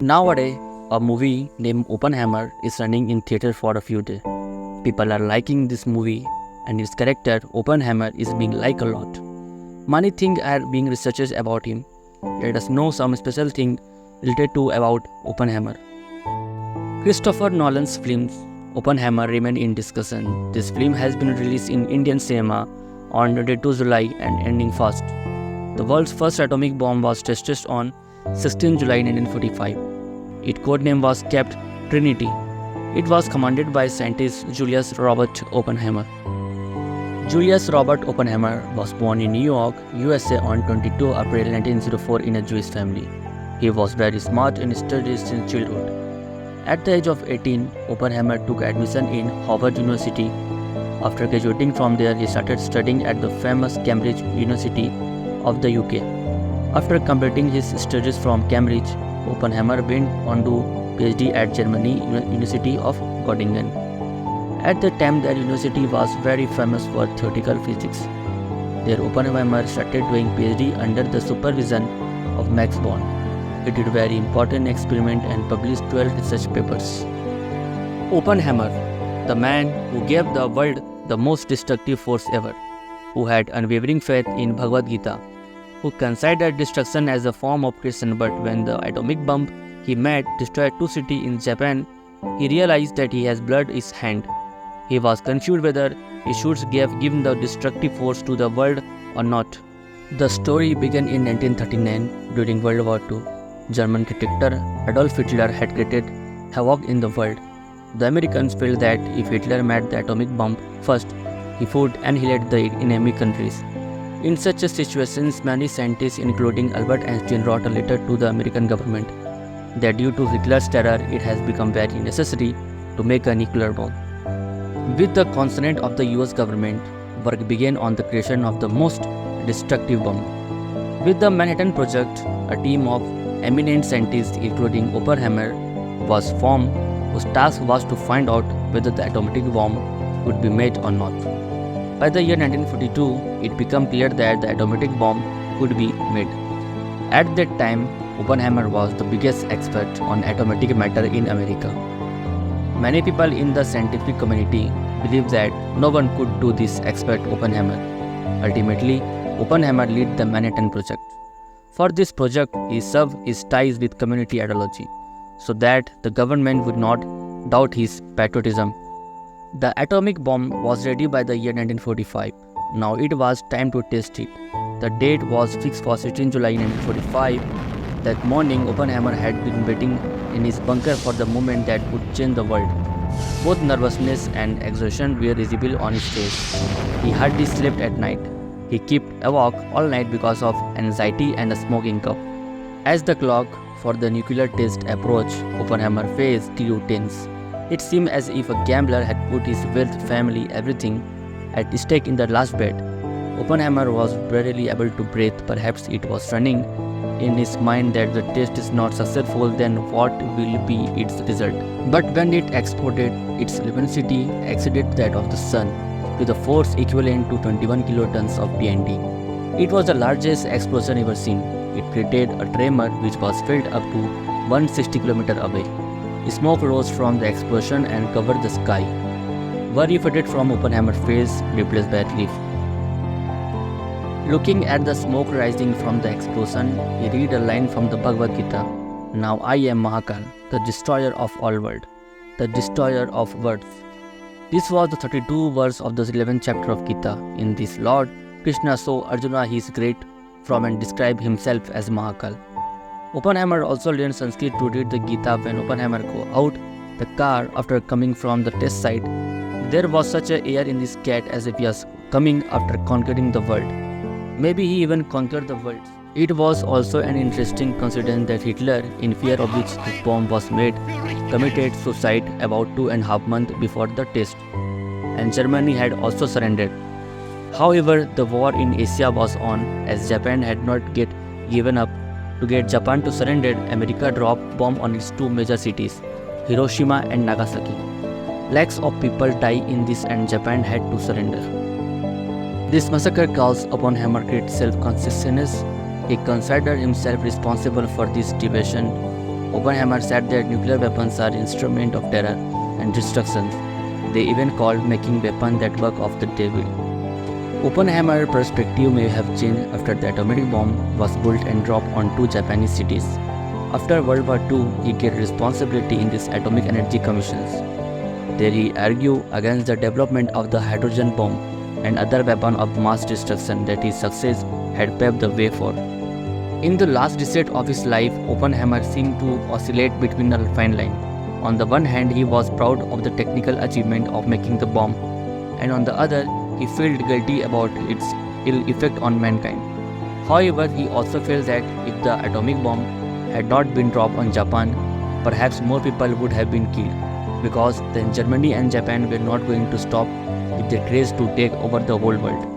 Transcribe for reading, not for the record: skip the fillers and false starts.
Nowadays, a movie named Oppenheimer is running in theater for a few days. People are liking this movie and its character Oppenheimer is being liked a lot. Many things are being researched about him. Let us know some special thing related to about Oppenheimer. Christopher Nolan's films Oppenheimer remain in discussion. This film has been released in Indian cinema on 22 July and ending fast. The world's first atomic bomb was tested on 16 July 1945. Its codename was Cape Trinity. It was commanded by scientist Julius Robert Oppenheimer. Julius Robert Oppenheimer was born in New York, USA on 22 April 1904 in a Jewish family. He was very smart and studied since childhood. At the age of 18, Oppenheimer took admission in Harvard University. After graduating from there, he started studying at the famous Cambridge University of the UK. After completing his studies from Cambridge, Oppenheimer went on to PhD at Germany University of Göttingen. At the time, that university was very famous for theoretical physics. There, Oppenheimer started doing PhD under the supervision of Max Born. He did very important experiment and published 12 research papers. Oppenheimer, the man who gave the world the most destructive force ever, who had unwavering faith in Bhagavad Gita, who considered destruction as a form of creation, but when the atomic bomb he made destroyed two cities in Japan, he realized that he has blood his hand. He was confused whether he should give the destructive force to the world or not. The story began in 1939 during World War II. German dictator Adolf Hitler had created havoc in the world. The Americans felt that if Hitler made the atomic bomb first, he would annihilate the enemy countries. In such a situations, many scientists, including Albert Einstein, wrote a letter to the American government that due to Hitler's terror, it has become very necessary to make a nuclear bomb. With the consent of the US government, work began on the creation of the most destructive bomb. With the Manhattan Project, a team of eminent scientists, including Oppenheimer, was formed, whose task was to find out whether the atomic bomb could be made or not. By the year 1942, it became clear that the atomic bomb could be made. At that time, Oppenheimer was the biggest expert on atomic matter in America. Many people in the scientific community believe that no one could do this except Oppenheimer. Ultimately, Oppenheimer led the Manhattan Project. For this project, he served his ties with community ideology so that the government would not doubt his patriotism. The atomic bomb was ready by the year 1945. Now it was time to test it. The date was fixed for 16 July 1945. That morning, Oppenheimer had been waiting in his bunker for the moment that would change the world. Both nervousness and exhaustion were visible on his face. He hardly slept at night. He kept awake all night because of anxiety and a smoking cup. As the clock for the nuclear test approached, Oppenheimer's face grew tense. It seemed as if a gambler had put his wealth, family, everything at stake in the last bet. Oppenheimer was barely able to breathe. Perhaps it was running in his mind that the test is not successful, then what will be its result? But when it exploded, its luminosity exceeded that of the sun, with a force equivalent to 21 kilotons of TNT. It was the largest explosion ever seen. It created a tremor which was felt up to 160 km away. Smoke rose from the explosion and covered the sky. Worry faded from Oppenheimer's face, replaced by relief. Looking at the smoke rising from the explosion, he read a line from the Bhagavad Gita. Now I am Mahakal, the destroyer of all world, the destroyer of worlds. This was the 32 verse of the 11th chapter of Gita. In this, Lord Krishna saw Arjuna he is great from and described himself as Mahakal. Oppenheimer also learned Sanskrit to read the Gita. When Oppenheimer got out the car after coming from the test site, there was such an air in his cat as if he was coming after conquering the world. Maybe he even conquered the world. It was also an interesting coincidence that Hitler, in fear of which this bomb was made, committed suicide about 2.5 months before the test, and Germany had also surrendered. However, the war in Asia was on, as Japan had not yet given up. To get Japan to surrender, America dropped bombs on its two major cities, Hiroshima and Nagasaki. Lakhs of people died in this and Japan had to surrender. This massacre caused Oppenheimer great self-consciousness. He considered himself responsible for this deviation Oppenheimer said that nuclear weapons are instruments of terror and destruction. They even called making weapons that work of the devil. Oppenheimer's perspective may have changed after the atomic bomb was built and dropped on two Japanese cities. After World War II, he gained responsibility in these atomic energy commissions. There he argued against the development of the hydrogen bomb and other weapons of mass destruction that his success had paved the way for. In the last decade of his life, Oppenheimer seemed to oscillate between a fine line. On the one hand, he was proud of the technical achievement of making the bomb, and on the other, he felt guilty about its ill effect on mankind. However, he also felt that if the atomic bomb had not been dropped on Japan, perhaps more people would have been killed, because then Germany and Japan were not going to stop with their race to take over the whole world.